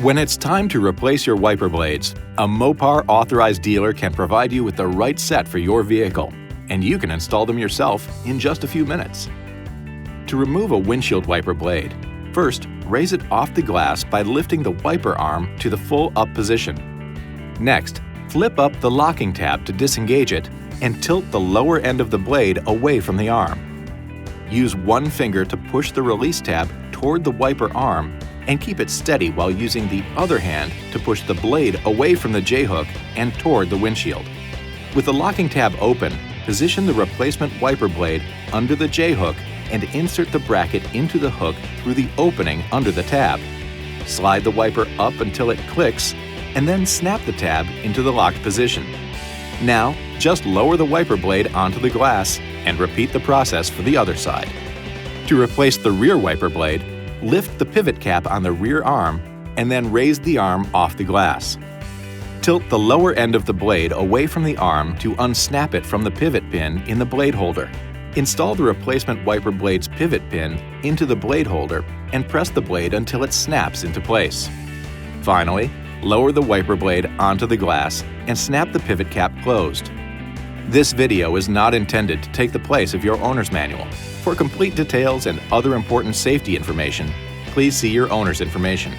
When it's time to replace your wiper blades, a Mopar authorized dealer can provide you with the right set for your vehicle, and you can install them yourself in just a few minutes. To remove a windshield wiper blade, first raise it off the glass by lifting the wiper arm to the full up position. Next, flip up the locking tab to disengage it and tilt the lower end of the blade away from the arm. Use one finger to push the release tab toward the wiper arm and keep it steady while using the other hand to push the blade away from the J-hook and toward the windshield. With the locking tab open, position the replacement wiper blade under the J-hook and insert the bracket into the hook through the opening under the tab. Slide the wiper up until it clicks, and then snap the tab into the locked position. Now, just lower the wiper blade onto the glass and repeat the process for the other side. To replace the rear wiper blade, lift the pivot cap on the rear arm and then raise the arm off the glass. Tilt the lower end of the blade away from the arm to unsnap it from the pivot pin in the blade holder. Install the replacement wiper blade's pivot pin into the blade holder and press the blade until it snaps into place. Finally, lower the wiper blade onto the glass and snap the pivot cap closed. This video is not intended to take the place of your owner's manual. For complete details and other important safety information, please see your owner's information.